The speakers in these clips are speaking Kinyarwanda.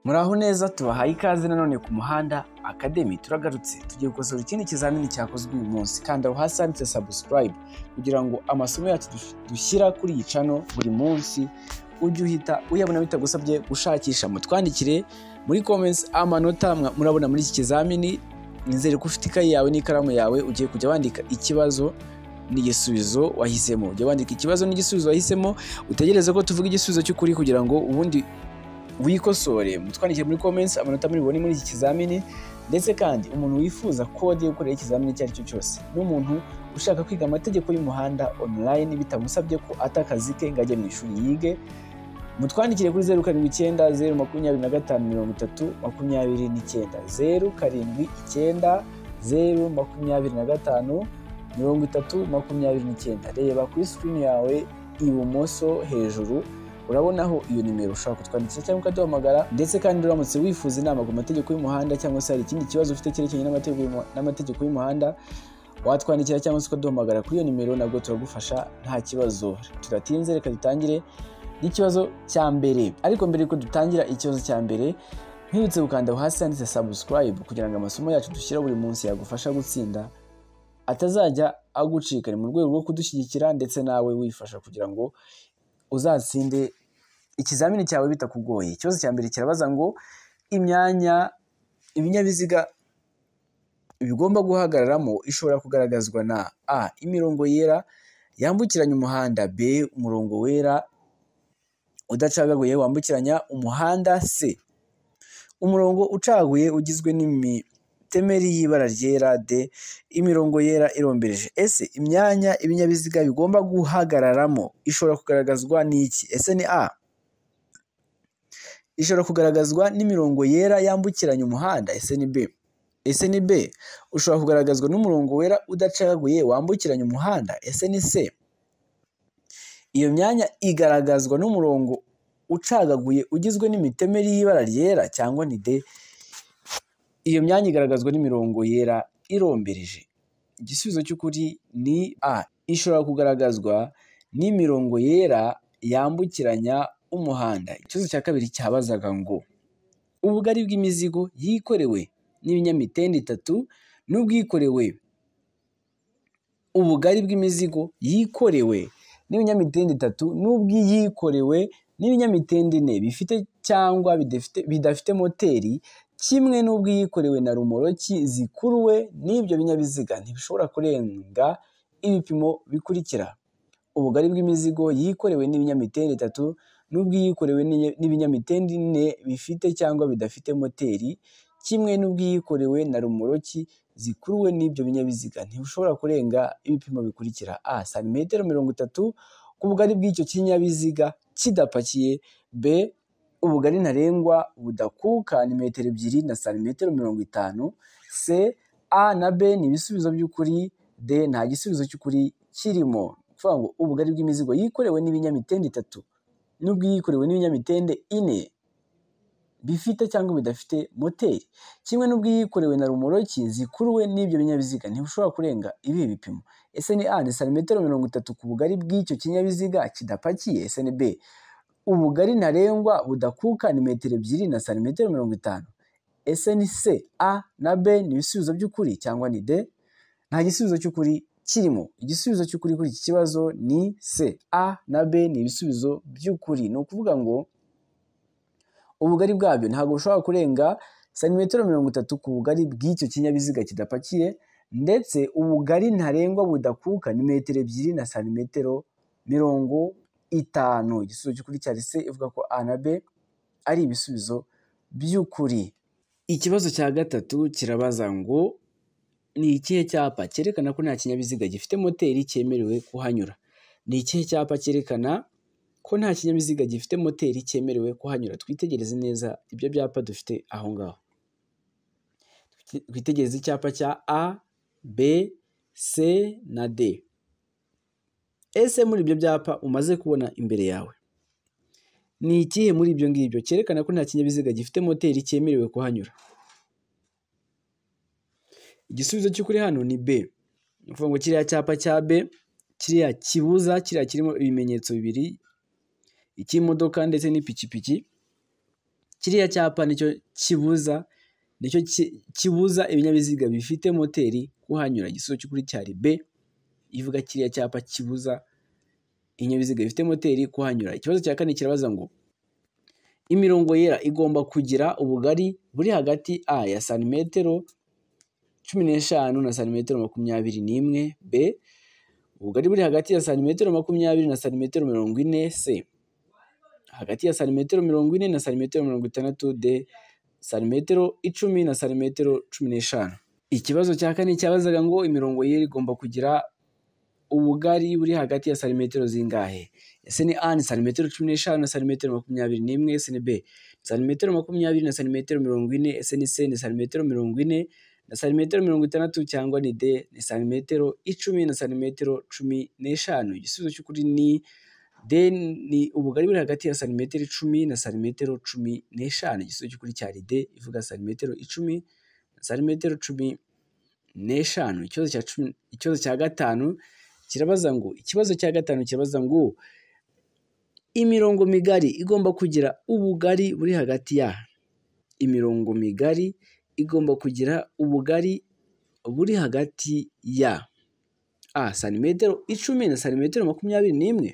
Muraho neza tubahaye ikaze nanone ku Muhanda Academy. Turagarutse tugiye gukosora ikindi kizamini cyakozwe uyu munsi. Kanda aho hasi handitse subscribe kugira ngo amasomo yacu dushyira kuri iyi channel buri munsi ujye uhita uyabona bitagusabye gushakisha. Mutwandikire muri comments amanota murabona muri iki kizamini. Nizere ko ufite ikayi yawe n'ikaramu yawe ugiye kujya wandika ikibazo n'igisubizo wahisemo. Ujye wandika ikibazo n'igisubizo wahisemo, utegereze ko tuvuga igisubizo cy'ukuri kugira ngo ubundi wikosore. Mutwandikire muri comments amanota muri muri iki kizamini, ndetse kandi umuntu wifuza kode yo gukorera ikizamini icyo ari cyo cyose n'umuntu ushaka kwiga amategeko y'umuhanda online bitamusabye ko atakazi ke ngo ajye mu ishuri yige, mutwandikire kuri 079 025 30 29 079 025 Reba kuri screen yawe ibumoso hejuru urabonaho iyo nimero ushaka kutwandikira cyangwa ukaduhamagara. Ndetse kandi uramutse wifuza inama ku mategeko y'umuhanda cyangwa se hari ikindi kibazo ufite cyerekeranye n'amategeko y'umuhanda, watwandikira cyangwa se ukaduhamagara kuri iyo nimero, nabwo turagufasha nta kibazo. Turatinze, reka dutangire n'ikibazo cya mbere. Ariko mbere yuko dutangira ikibazo cya mbere, nkwibutse gukanda aho hasi handitse subscribe kugira ngo amasomo yacu dushyira buri munsi yagufasha gutsinda atazajya agucika. Ni mu rwego rwo kudushyigikira ndetse nawe wifasha kugira ngo uzatsinde ikizamini cyawe bitakugoye. Ikibazo cya mbere kirabaza ngo imyanya ibinyabiziga bigomba guhagararamo ishobora kugaragazwa na A. Imirongo yera yambukiranya umuhanda, B. Umurongo wera udacagaguye wambukiranya umuhanda, C. Umurongo ucaguye ugizwe n'imitemeri y'ibara ryera, D. Imirongo yera irombereje. Ese imyanya ibinyabiziga bigomba guhagararamo ishobora kugaragazwa n'iki? Ese ni A. Ishobora kugaragazwa n'imirongo yera yambukiranya umuhanda. Ese ni B. Ese ni B. Ushobora kugaragazwa n'umurongo wera udacagaguye wambukiranya umuhanda. Ese ni C. Iyo myanya igaragazwa n'umurongo ucagaguye ugizwe n'imitemeri y'ibara ryera, cyangwa ni D. Iyo myanya igaragazwa n'imirongo yera irombereje. Igisubizo cy'ukuri ni A. Ishobora kugaragazwa n'imirongo yera yambukiranya umuhanda. Ikibazo cya kabiri cyabazaga ngo ubugari bw'imizigo yikorewe n'ibinyamitende 3 n'ubwikorewe. Ubugari bw'imizigo yikorewe n'ibinyamitende 3 n'ubwiyikorewe n'ibinyamitende 4 bifite cyangwa bidafite moteri, kimwe n'ubwiyikorewe na rumoroki zikuruwe n'ibyo binyabiziga ntibishobora kurenga ibipimo bikurikira. Ubugari bw'imizigo yikorewe n'ibinyamitende 3 n'ubwiyikorewe n'ibinyamitende 4 bifite cyangwa bidafite moteri, kimwe n'ubwiyikorewe na rumoroki zikuruwe n'ibyo binyabiziga ntibishobora kurenga ibipimo bikurikira. A. Santimetero 30 ku bugari bw'icyo kinyabiziga kidapakiye. B. Ubugari ntarengwa budakuka ni metero 2 na santimetero 50. C. A na B ni ibisubizo by'ukuri. D. Nta gisubizo cy'ukuri kirimo. Kuvuga ngo ubugari bw'imizigo yikorewe n'ibinyamitende 3 n'ubwiyikorewe n'ibinyamitende 4 bifite cyangwa bidafite moteri, kimwe n'ubwiyikorewe na rumoroki zikuruwe n'ibyo binyabiziga ntibishobora kurenga ibi bipimo. Ese ni A. Ni santimetero 30 ku bugari bw'icyo kinyabiziga kidapakiye. Ese ni B. Ubugari ntarengwa budakuka ni metero 2 na santimetero 50. Ese ni C. A na B ni ibisubizo by'ukuri, cyangwa ni D. Nta gisubizo cy'ukuri kirimo. Igisubizo cy'ukuri kuri iki kibazo ni C. A na B ni ibisubizo by'ukuri. Ni ukuvuga ngo ubugari bwabyo ntabwo bushobora kurenga santimetero 30 ku bugari bw'icyo kinyabiziga kidapakiye, ndetse ubugari ntarengwa budakuka ni metero 2 na santimetero 50. Igisubizo cy'ukuri cyari C, ivuga ko A na B ari ibisubizo by'ukuri. Ikibazo cya gatatu kirabaza ngo ni ikihe cyapa cyerekana ko nta kinyabiziga gifite moteri cyemerewe kuhanyura? Ni ikihe cyapa cyerekana ko nta kinyabiziga gifite moteri cyemerewe kuhanyura? Twitegereze neza ibyo byapa dufite aho ngaho. Twitegereze icyapa cya A, B, C na D. Ese muri ibyo byapa umaze kubona imbere yawe, ni ikihe muri ibyo ngibyo cyerekana ko nta kinyabiziga gifite moteri cyemerewe kuhanyura? Igisubizo cy'ukuri hano ni B. Ni ukuvuga ngo kiriya cyapa cya B, kiriya kibuza, kirimo ibimenyetso bibiri, icy'imodoka ndetse n'ipikipiki, kiriya cyapa nicyo kibuza ibinyabiziga bifite moteri kuhanyura. Igisubizo cy'ukuri cyari B, ivuga kiriya cyapa kibuza ibinyabiziga bifite moteri kuhanyura. Ikibazo cya kane kirabaza ngo imirongo yera igomba kugira ubugari buri hagati A ya santimetero 15 na santimetero 21, B ubugari buri hagati ya santimetero 20 na santimetero 40, C hagati ya santimetero 40 na santimetero 60, D santimetero 10 na santimetero 15. Ikibazo cya kane cyabazaga ngo imirongo yera igomba kugira ubugari buri hagati ya santimetero zingahe? Ese ni A ni santimetero 15 na santimetero 21, ese ni B santimetero 20 na santimetero 40, ese ni C ni santimetero 40 na santimetero 60, cyangwa ni D ni santimetero 10 na santimetero 15. Igisubizo cy'ukuri ni D, ni ubugari buri hagati ya santimetero 10 na santimetero 15. Igisubizo cy'ukuri cyari D, ivuga santimetero 10 na santimetero 15. Ikibazo cya gatanu kirabaza ngo imirongo migari igomba kugira ubugari buri hagati ya imirongo migari igomba kugira ubugari buri hagati ya A santimetero 10 na santimetero 21,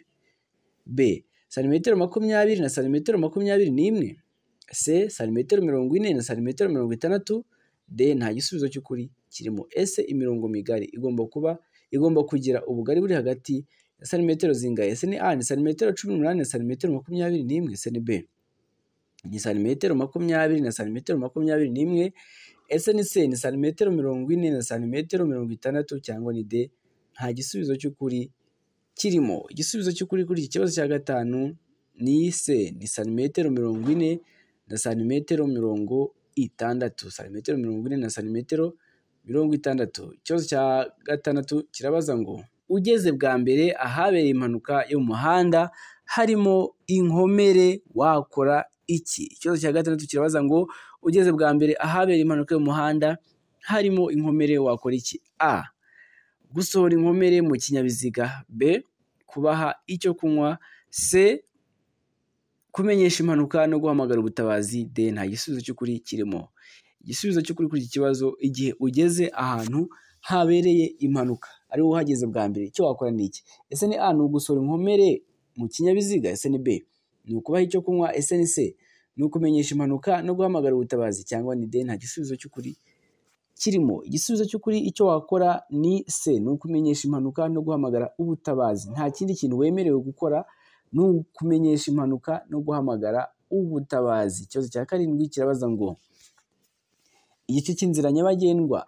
B santimetero 20 na santimetero 21, C santimetero 40 na santimetero 60, D nta gisubizo cy'ukuri kirimo. Ese imirongo migari igomba kugira ubugari buri hagati ya santimetero zingahe? Ese ni A ni santimetero 18 na santimetero 21, ese ni B ni santimetero 20 na santimetero 21, ese ni C ni santimetero 40 na santimetero 60, cyangwa ni D nta gisubizo cy'ukuri kirimo. Igisubizo cy'ukuri kuri iki kibazo cya gatanu ni C ni santimetero 40 na santimetero 60, santimetero 40 na santimetero 60. Ikibazo cya gatandatu kirabaza ngo ugeze bwa mbere ahabereye impanuka yo mu muhanda harimo inkomere wakora iki? Ikibazo cya gatandatu kirabaza ngo ugeze bwa mbere ahabereye impanuka yo mu muhanda harimo inkomere wakora iki? A gusohora inkomere mu kinyabiziga, B kubaha icyo kunywa, C kumenyesha impanuka no guhamagara ubutabazi, D nta gisubizo cy'ukuri kirimo. Igisubizo cy'ukuri kuri iki kibazo, igihe ugeze ahantu habereye impanuka ari wowe uhageze bwa mbere, icyo wakora ni iki? Ese ni A ni ugusohora inkomere mu kinyabiziga, ese ni B ni ukubaha icyo kunywa, ese ni C ni ukumenyesha impanuka no guhamagara ubutabazi, cyangwa ni D nta gisubizo cy'ukuri kirimo. Igisubizo cy'ukuri icyo wakora ni C ni ukumenyesha impanuka no guhamagara ubutabazi. Nta kindi kintu wemerewe gukora, ni ukumenyesha impanuka no guhamagara ubutabazi. Ikibazo cya karindwi kirabaza ngo igice cy'inzira nyabagendwa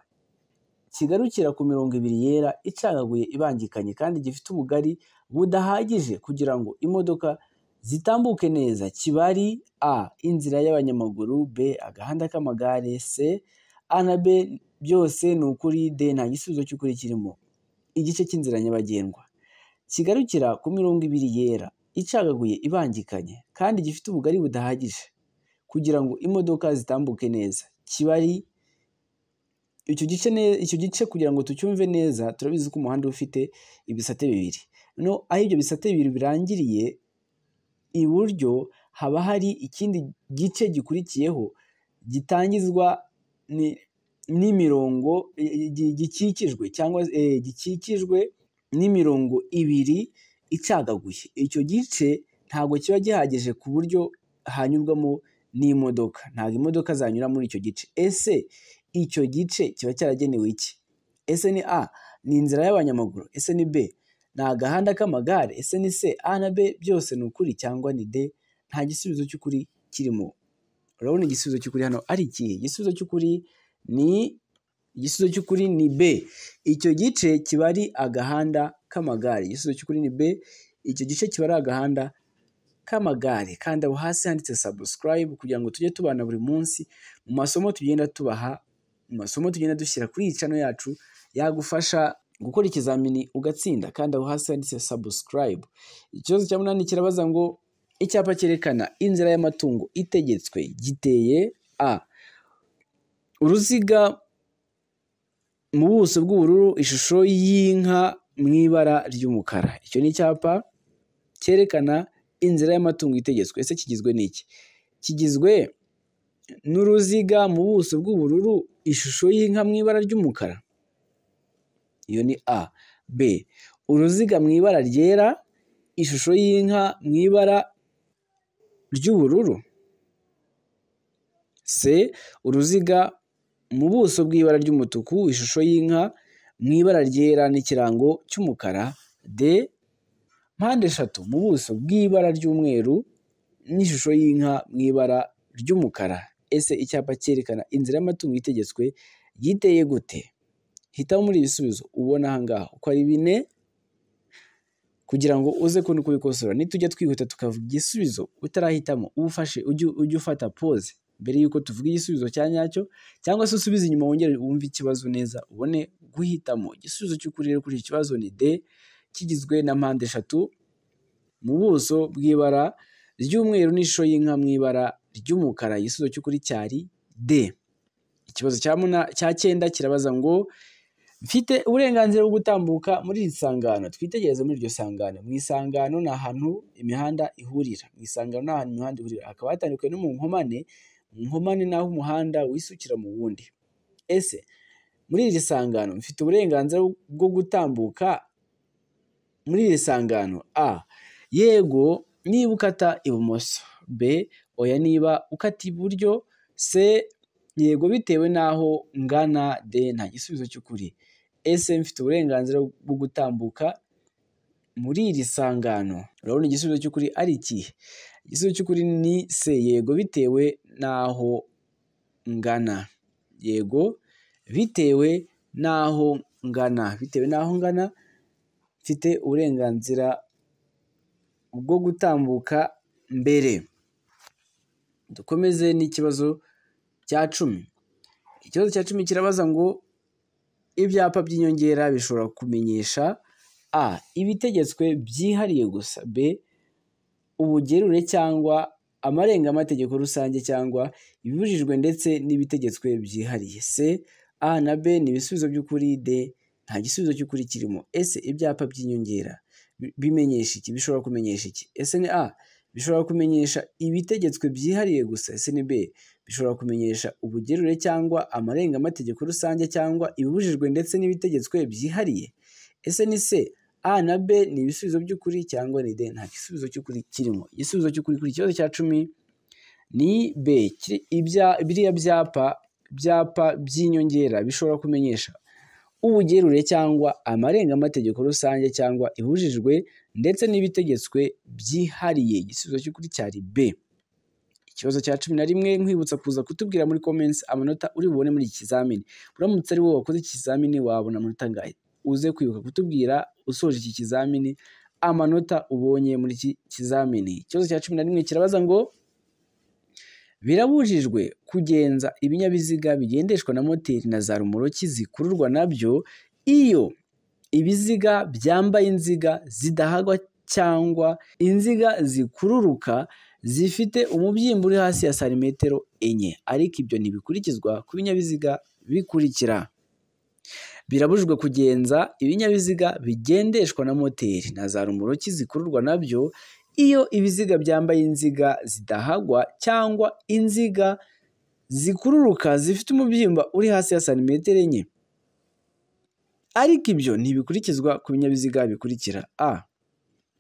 kigarukira ku mirongo ibiri yera icagaguye ibangikanye kandi gifite ubugari budahagije kugira ngo imodoka zitambuke neza kiba ari A inzira y'abanyamaguru, B agahanda k'amagare, C A na B byose ni ukuri, D nta gisubizo cy'ukuri kirimo. Igice cy'inzira nyabagendwa kigarukira ku mirongo ibiri yera icagaguye ibangikanye kandi gifite ubugari budahagije kugira ngo imodoka zitambuke neza kiba ari icyo gice. Kugira ngo tucyumve neza, turabizi ko umuhanda ufite ibisate bibiri, no aho ibyo bisate bibiri birangiriye iburyo haba hari ikindi gice gikurikiyeho gitangizwa n'imirongo gikikijwe n'imirongo ibiri icagaguye. Icyo gice ntabwo kiba gihagije ku buryo hanyurwamo n'imodoka, ntabwo imodoka zanyura muri icyo gice. Ese icyo gice kiba cyaragenewe iki? Ese ni A ni inzira y'abanyamaguru, ese ni B ni agahanda k'amagare, ese ni C A na B byose ni ukuri, cyangwa ni D nta gisubizo cy'ukuri kirimo. Urabona igisubizo cy'ukuri hano ari ikihe? Igisubizo cy'ukuri ni B, icyo gice kiba ari agahanda k'amagare. Igisubizo cy'ukuri ni B, icyo gice kiba ari agahanda k'amagare. Kandi aho hasi handitse subscribe kugira ngo tujye tubana buri munsi mu masomo tugenda tubaha, mu masomo tugenda dushyira kuri iyi channel yacu yagufasha gukora ikizamini ugatsinda. Kandi aho hasi handitse subscribe. Ikibazo cya munani kirabaza ngo icyapa cyerekana inzira y'amatungo itegetswe giteye A uruziga mu buso bw'ubururu, ishusho y'inka mu ibara ry'umukara. Icyo ni icyapa cyerekana inzira y'amatungo itegetswe. Ese kigizwe n'iki? Kigizwe n'uruziga mu buso bw'ubururu, ishusho y'inka mu ibara ry'umukara? Iyo ni A. B. Uruziga mu ibara ryera, ishusho y'inka mu ibara ry'ubururu. C. Uruziga mu buso bw'ibara ry'umutuku, ishusho y'inka mu ibara ryera n'ikirango cy'umukara. D. Mpande eshatu mu buso bw'ibara ry'umweru n'ishusho y'inka mu ibara ry'umukara. Ese icyapa cyerekana inzira y'amatungo itegetswe giteye gute? Hitamo muri ibisubizo ubona aha ngaha uko ari 4 kugira ngo uze kubikosora. Nitujya twihuta tukavuga igisubizo utarahitamo, ujye ufata pause mbere y'uko tuvuga igisubizo cya nyacyo, cyangwa se usubize inyuma wongere wumve ikibazo neza ubone guhitamo. Igisubizo cy'ukuri rero kuri iki kibazo ni D, kigizwe na mpande eshatu mu buso bw'ibara ry'umweru n'ishusho y'inka mu ibara ry'umukara. Igisubizo cy'ukuri cyari D. Ikibazo cya 9 kirabaza ngo mfite uburenganzira bwo gutambuka muri iri sangano. Twitegereze muri iryo sangano. Mu isangano ni ahantu imihanda ihurira. Hakaba hatandukanye no mu nkomane. Mu nkomane naho umuhanda wisukira mu wundi. Ese muri iri sangano mfite uburenganzira bwo gutambuka muri iri sangano? A. Yego niba ukata ibumoso. B. Oya niba ukata iburyo. C. Yego bitewe n'aho ngana. D. Nta gisubizo cy'ukuri. Ese mfite uburenganzira bwo gutambuka muri iri sangano? Urabona igisubizo cy'ukuri ari ikihe? Igisubizo cy'ukuri ni C. Yego bitewe n'aho ngana. Yego bitewe n'aho ngana. Bitewe n'aho ngana mfite uburenganzira bwo gutambuka mbere. Dukomeze n'ikibazo cya 10. Ikibazo cya 10 kirabaza ngo ibyapa by'inyongera bishobora kumenyesha A. Ibitegetswe byihariye gusa. B. Ubugerure cyangwa amarenga-mategeko rusange cyangwa ibibujijwe ndetse n'ibitegetswe byihariye. C. A na B ni ibisubizo by'ukuri. D. Nta gisubizo cy'ukuri kirimo. Ese ibyapa by'inyongera bimenyesha iki? Bishobora kumenyesha iki? Ese ni A. Bishobora kumenyesha ibitegetswe byihariye gusa. Ese ni B. Bishobora kumenyesha ubugerure cyangwa amarenga-mategeko rusange cyangwa ibibujijwe ndetse n'ibitegetswe byihariye. Ese ni C. A na B ni ibisubizo by'ukuri cyangwa ni D. Nta gisubizo cy'ukuri kirimo. Igisubizo cy'ukuri kuri ikibazo cya 10 ni B. Biriya byapa by'inyongera bishobora kumenyesha ubugerure cyangwa amarenga-mategeko rusange cyangwa ibibujijwe ndetse n'ibitegetswe byihariye. Igisubizo cy'ukuri cyari B. Ikibazo cya 11 nkwibutsa kuza kutubwira muri comments amanota uri bubone muri iki kizamini. Uramutse ari wowe wakoze iki kizamini wabona amanota angahe? Uze kwibuka kutubwira usoje iki kizamini amanota ubonye muri iki kizamini. Ikibazo cya 11 kirabaza ngo birabujijwe kugenza ibinyabiziga bigendeshwa na moteri na za rumoroki zikururwa nabyo iyo ibiziga byambaye inziga zidahagwa cyangwa inziga zikururuka zifite umubyimba uri hasi ya santimetero 4, ariko ibyo ntibikurikizwa ku binyabiziga bikurikira. Birabujijwe kugenza ibinyabiziga bigendeshwa na moteri na za rumoroki zikururwa nabyo iyo ibiziga byambaye inziga zidahagwa cyangwa inziga zikururuka zifite umubyimba uri hasi ya santimetero 4, ariko ibyo ntibikurikizwa ku binyabiziga bikurikira. A.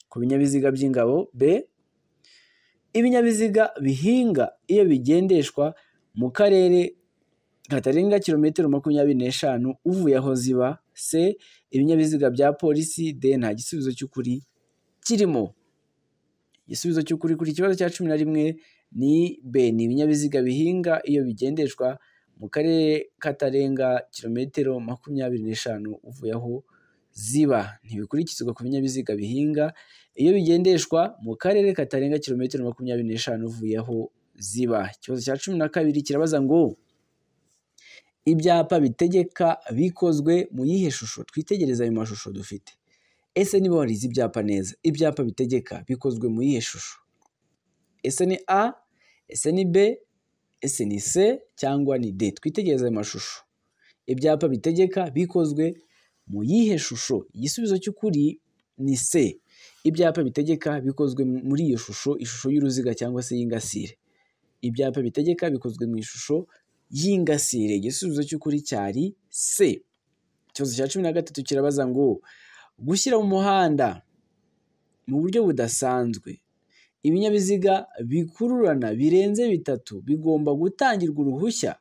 Ku binyabiziga by'ingabo. B. Ibinyabiziga bihinga iyo bigendeshwa mu karere katarenga kilometero 25 uvuye aho ziba. C. Ibinyabiziga bya polisi. D. Nta gisubizo cy'ukuri kirimo. Igisubizo cy'ukuri kuri ikibazo cya 11 ni B. Ni ibinyabiziga bihinga iyo bigendeshwa mu karere katarenga kilometero 25 uvuye aho ziba. Ntibikurikizwa ku binyabiziga bihinga iyo bigendeshwa mu karere katarenga kilometero 25 uvuye aho ziba. Ikibazo cya 12 kirabaza ngo ibyapa bitegeka bikozwe mu yihe shusho? Twitegereza ayo mashusho dufite. Ese niba warize ibyapa neza, ibyapa bitegeka bikozwe mu yihe shusho? Ese ni A, ese ni B, ese ni C cyangwa ni D? Twitegereza ayo mashusho. Ibyapa bitegeka bikozwe mu yihe shusho? Igisubizo cy'ukuri ni C. Ibyapa bitegeka bikozwe muri iyo shusho, ishusho y'uruziga cyangwa se y'ingasire. ibyapa bitegeka bikozwe mu ishusho y'ingasire. Igisubizo cy'ukuri cyari C. Ikibazo cya 13 kirabaza ngo gushyira mu muhanda mu buryo budasanzwe ibinyabiziga bikururana birenze 3 bigomba gutangirwa uruhushya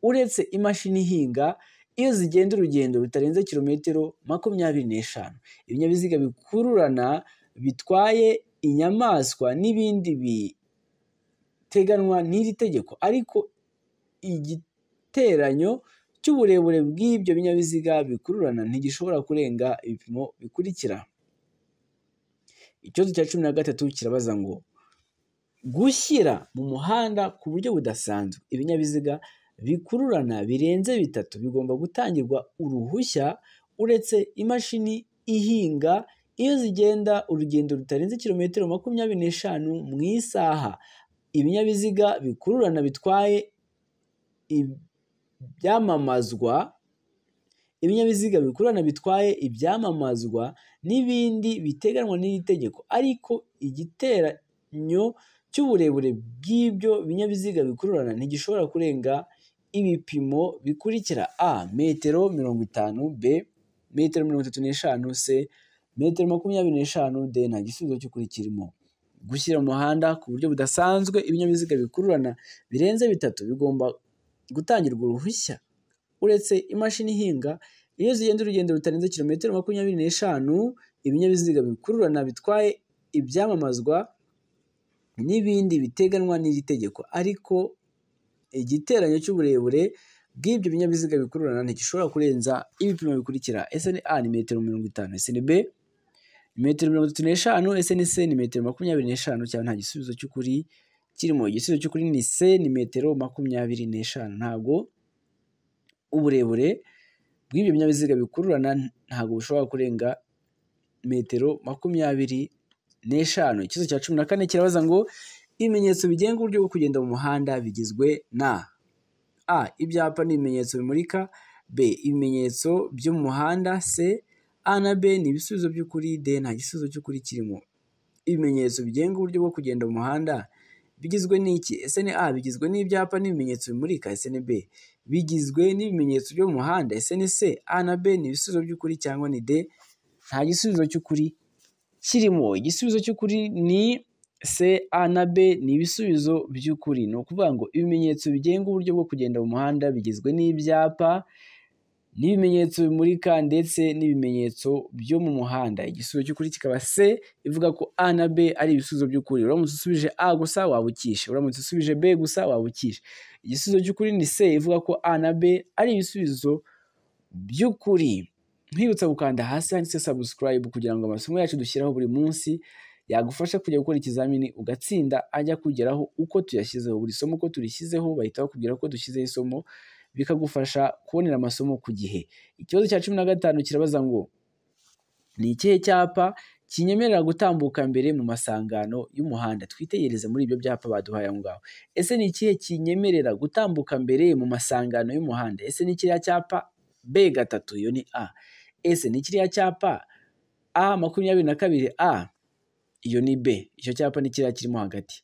uretse imashini ihinga iyo zigenda urugendo rutarenze kilometero 25. Ibinyabiziga bikururana bitwaye inyamaswa n'ibindi biteganwa n'iri tegeko, ariko igiteranyo cy'uburebure bw'ibyo binyabiziga bikururana ntigishobora kurenga ibipimo bikurikira. Ikibazo cya 13 kirabaza ngo gushyira mu muhanda ku buryo budasanzwe ibinyabiziga bikururana birenze 3 bigomba gutangirwa uruhushya uretse imashini ihinga iyo zigenda urugendo rutarenze kilometero 25 mu isaha. Ibinyabiziga bikururana bitwaye ibyamamazwa n'ibindi biteganywa n'iri tegeko, ariko igiteranyo cy'uburebure bw'ibyo binyabiziga bikururana ntigishobora kurenga ibipimo bikurikira: A. metero 50, B. metero 35, C. metero 25, D. nta gisubizo cy'ukuri kirimo. Gushyira mu muhanda ku buryo budasanzwe ibinyabiziga bikururana birenze 3 bigomba gutangirwa uruhushya uretse imashini ihinga iyo zigenda urugendo rutarenze kilometero 25. Ibinyabiziga bikururana bitwaye ibyamamazwa n'ibindi biteganywa n'iri tegeko, ariko igiteranyo cy'uburebure bw'ibyo binyabiziga bikururana ntigishobora kurenza ibipimo bikurikira: ese ni A ni metero 50, ese ni B metero 35, ese ni C ni metero 25, cyangwa nta gisubizo cy'ukuri kirimo. Igisubizo cy'ukuri ni C ni metero 25. Ntabwo uburebure bw'ibyo binyabiziga bikururana ntabwo bushobora kurenga metero 25. Ikibazo cya 14 kirabaza ngo ibimenyetso bigenga uburyo bwo kugenda mu muhanda bigizwe na: A. ibyapa n'ibimenyetso bimurika, B. ibimenyetso byo mu muhanda, C. A na B ni ibisubizo by'ukuri, D nta gisubizo cy'ukuri kirimo. Ibimenyetso bigenga uburyo bwo kugenda mu muhanda bigizwe n'iki? Ese ni A bigizwe n'ibyapa n'ibimenyetso bimurika, ese ni B bigizwe n'ibimenyetso byo mu muhanda, ese ni C. A na B ni ibisubizo by'ukuri cyangwa ni D nta gisubizo cy'ukuri kirimo. Igisubizo cy'ukuri ni C. A na B ni ibisubizo by'ukuri. Ni ukuvuga ngo ibimenyetso bigenga uburyo bwo kugenda mu muhanda bigizwe n'ibyapa n'ibimenyetso bimurika ndetse n'ibimenyetso byo mu muhanda. Igisubizo cy'ukuri kikaba C, ivuga ko A na B ari ibisubizo by'ukuri. Uramutse usubije A gusa waba ukishe, uramutse usubije B gusa waba ukishe. Igisubizo cy'ukuri ni C, ivuga ko A na B ari ibisubizo by'ukuri. Nkwibutsa gukanda hasi handitse subscribe kugira ngo amasomo yacu dushyiraho buri munsi yagufasha kujya gukora ikizamini ugatsinda ajya kugeraho uko tuyashyizeho. Buri somo uko turishyizeho bahita bakubwira ko dushyizeho isomo, bikagufasha kubonera amasomo ku gihe. Ikibazo cya 15 kirabaza ngo ni ikihe cyapa kinyemerera gutambuka mbere mu masangano y'umuhanda? Twitegereze muri ibyo byapa baduhaye aho ngaho. Ese ni ikihe kinyemerera gutambuka mbere mu masangano y'umuhanda? Ese ni kiriya cyapa B3, iyo ni A. Ese ni kiriya cyapa A22A, iyo ni B. Icyo cyapa ni kiriya kirimo hagati.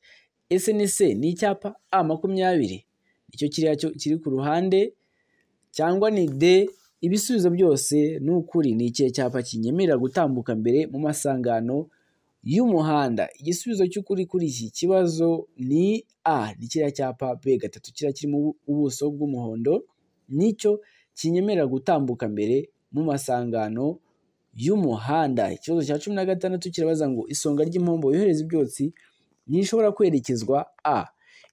Ese ni C ni icyapa A20, icyo kiriya kiri ku ruhande, cyangwa ni D? Ibisubizo byose ni ukuri. Ni ikihe cyapa kinyemerera gutambuka mbere mu masangano y'umuhanda? Igisubizo cy'ukuri kuri iki kibazo ni A, ni kiriya cyapa B3 kiriya kirimo ubuso bw'umuhondo, nicyo kinyemerera gutambuka mbere mu masangano y'umuhanda. Ikibazo cya 16 kirabaza ngo isonga ry'impombo yohereza ibyotsi ntishobora kwerekezwa: A.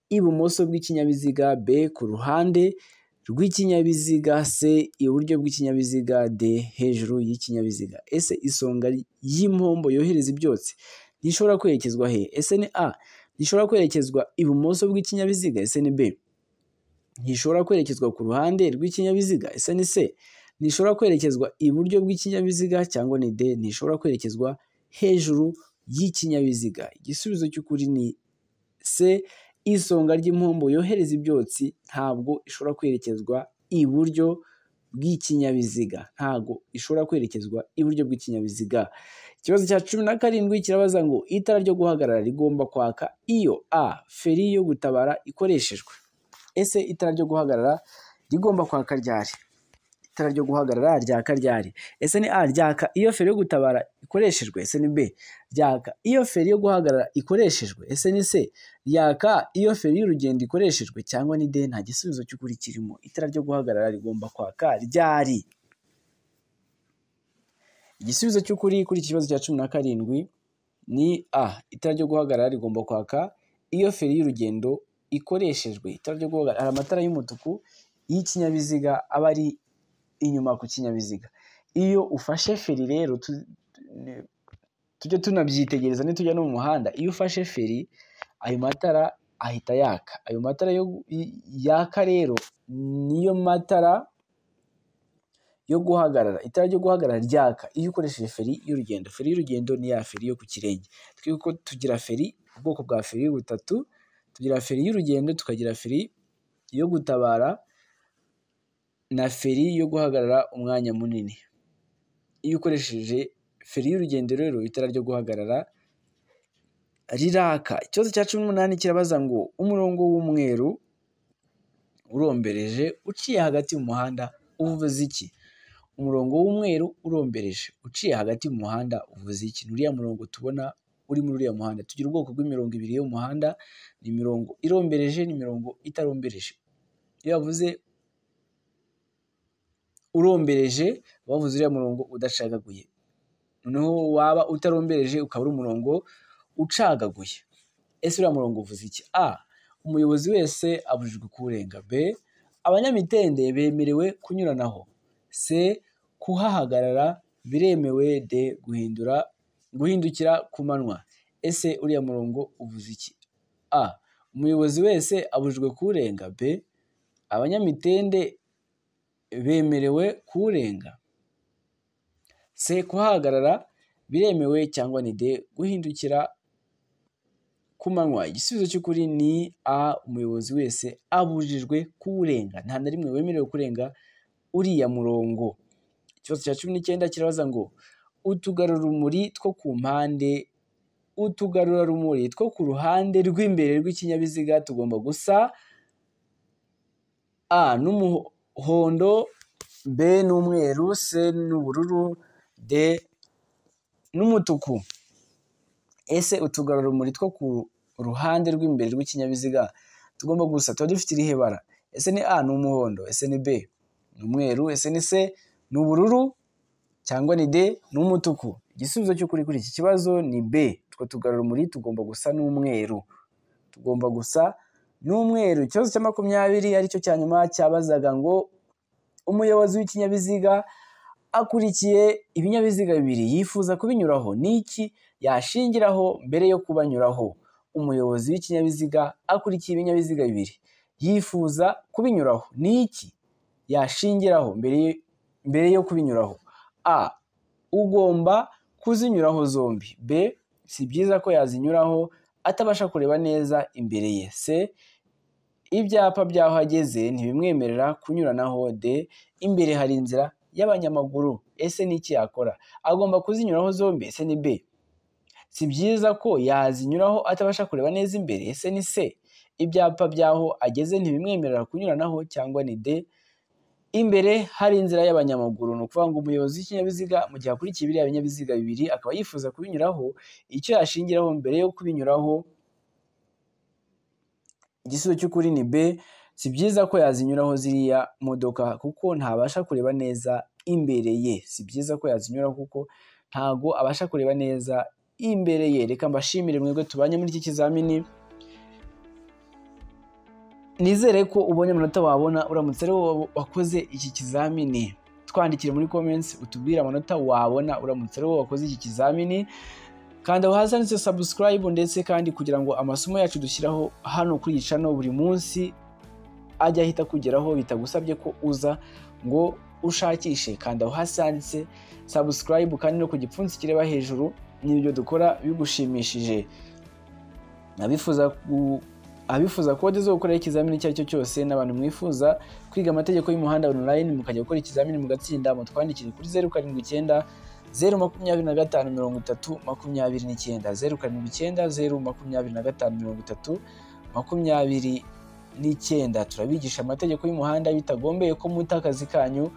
ibumoso bw'ikinyabiziga, B. ku ruhande rw'ikinyabiziga, C. iburyo bw'ikinyabiziga, D. hejuru y'ikinyabiziga. Ese isonga y'impombo yohereza ibyotsi ntishobora kwerekezwa he? Ese ni A ntishobora kwerekezwa ibumoso bw'ikinyabiziga, ese ni B ntishobora kwerekezwa ku ruhande rw'ikinyabiziga, ese ni C ntishobora kwerekezwa iburyo bw'ikinyabiziga, cyangwa ni D ntishobora kwerekezwa hejuru y'ikinyabiziga? Igisubizo cy'ukuri ni C, isonga ry'impombo yohereza ibyotsi ntabwo ishobora kwerekezwa iburyo bw'ikinyabiziga, ntago ishobora kwerekezwa iburyo bw'ikinyabiziga. Ikibazo cya 17 kirabaza ngo itara ryo guhagarara rigomba kwaka iyo a feri yo gutabara ikoreshejwe. Ese itara ryo guhagarara rigomba kwaka ryari? Itara ryo guhagarara ryaka ryari? Ese ni a ryaka iyo feri yo gutabara ikoreshejwe? Ese ni b ryaka iyo feri yo guhagarara ikoreshejwe? Ese ni c ryaka iyo feri y'urugendo ikoreshejwe? Cyangwa ni d nta gisubizo cy'ukuri kirimo? Itara ryo guhagarara rigomba kwaka ryari? Igisubizo cy'ukuri kuri ikibazo cya 17 ni a itara ryo guhagarara rigomba kwaka iyo feri y'urugendo ikoreshejwe. Itara ryo guhagarara, amatara y'umutuku y'ikinyabiziga aba ari inyuma ku kinyabiziga. Iyo ufashe feri rero tujye tunabyitegereza nitujya no mu muhanda, iyo ufashe feri ayo matara ahita yaka. Ayo matara yaka rero niyo matara yo guhagarara. Itara ryo guhagarara ryaka iyo ukoresheje feri y'urugendo. Feri y'urugendo ni ya feri yo ku kirenge. Twiko tugira feri, ubwoko bwa feri butatu, tugira feri y'urugendo, tukagira feri yo gutabara na feri yo guhagarara umwanya munini. Iyo ukoresheje feri y'urugendo rero itara ryo guhagarara riraka. Ikibazo cya 18 kirabaza ngo umurongo w'umweru urombereje uciye hagati mu muhanda uvuze iki? Umurongo w'umweru urombereje uciye hagati mu muhanda uvuze iki? Nuriya murongo tubona uri muri uriya muhanda. Tugira ubwoko bw'imirongo ibiri yo mu muhanda, ni imirongo irombereje n'imirongo itarombereje. Iyo bavuze urombereje bavuze uriya murongo udacagaguye, noneho waba utarombereje ukaba uri umurongo ucagaguye. Ese uriya murongo uvuze iki? a umuyobozi wese abujijwe kuwurenga. b abanyamitende bemerewe kunyuranaho. c kuhahagarara biremewe. d guhindukira ku manywa. Ese uriya murongo uvuze iki? a umuyobozi wese abujijwe kuwurenga. b abanyamitende bemerewe kuwurenga. c kuhahagarara biremewe. cyangwa ni d guhindukira ku manywa. Igisubizo cy'ukuri ni a umuyobozi wese abujijwe kuwurenga, nta na rimwe wemerewe kurenga uriya murongo. Ikibazo cya 19 kirabaza ngo utugarurarumuri two ku mpande, utugarurarumuri two ku ruhande rw'imbere rw'ikinyabiziga tugomba gusa a n'umuhondo, b n'umweru, c n'ubururu, d n'umutuku. Ese utugarurarumuri two ku ruhande rw'imbere rw'ikinyabiziga tugomba gusa tuba dufite irihe bara? Ese ni a n'umuhondo, ese ni b n'umweru, ese ni c n'ubururu, cyangwa ni d n'umutuku? Igisubizo cy'ukuri kuri iki kibazo ni b. Two tugarurarumuri tugomba gusa n'umweru, tugomba gusa n'umweru. Ikibazo cya 20 aricyo cya nyuma cyabazaga ngo umuyobozi w'ikinyabiziga akurikiye ibinyabiziga bibiri yifuza kubinyuraho, niki yashingiraho mbere yo kubanyuraho? Umuyobozi w'ikinyabiziga akurikiye ibinyabiziga bibiri yifuza kubinyuraho, niki yashingiraho mbere yo kubinyuraho? a ugomba kuzinyuraho zombi. b si byiza ko yazinyuraho atabasha kureba neza imbere ye. c ibyapa by'aho ageze ntibimwemerera kunyuranaho. d imbere hari inzira y'abanyamaguru. Ese ni iki yakora? Agomba kuzinyuraho zombi. Ese ni b si byiza ko yazinyuraho atabasha kureba neza imbere. Ese ni c ibyapa by'aho ageze ntibimwemerera kunyuranaho. Cyangwa ni d imbere hari inzira y'abanyamaguru. Ni ukuvuga ngo umuyobozi w'ikinyabiziga mu gihe akurikiye biriya binyabiziga bibiri akaba yifuza kubinyuraho, icyo yashingiraho mbere yo kubinyuraho, igisubizo cy'ukuri ni b si byiza ko yazinyuraho ziriya modoka kuko ntabasha kureba neza imbere ye. Si byiza ko yazinyuraho kuko ntago abasha kureba neza imbere ye. Reka mbashimire mwebwe tubanye muri iki kizamini, nizere ko ubonye amanota wabona uramutse rero wakoze iki kizamini. Twandikire muri comments utubwire amanota wabona uramutse rero wakoze iki kizamini. Kanda aho hasi handitse subscribe, ndetse kandi kugira ngo amasomo yacu dushyiraho hano kuri iyi channel buri munsi ajya ahita kugeraho bitagusabye ko uza ngo ushakishe. Kanda aho hasi handitse subscribe kandi no ku gipfunsi kireba hejuru n'ibyo dukora bigushimishije. Nabifuza abifuza kode zo gukora ikizamini icyo ari cyo cyose n'abantu mwifuza kwiga amategeko y'umuhanda online mukajya gukora ikizamini mugatsinda, mutwandikire kuri 079 025 30 29 079 025 30 turabigisha amategeko y'umuhanda bitagombeye ko muta akazi kanyu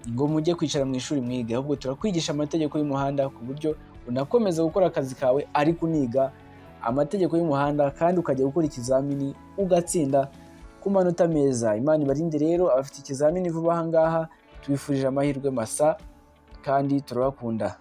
ngo mujye kwicara mu ishuri mwige, ahubwo turakwigisha amategeko y'umuhanda ku buryo unakomeza gukora akazi kawe ariko uniga amategeko y'umuhanda kandi ukajya gukora ikizamini ugatsinda ku manota meza. Imana ibarinde rero abafite ikizamini vuba aha ngaha, tubifurije amahirwe masa kandi turabakunda.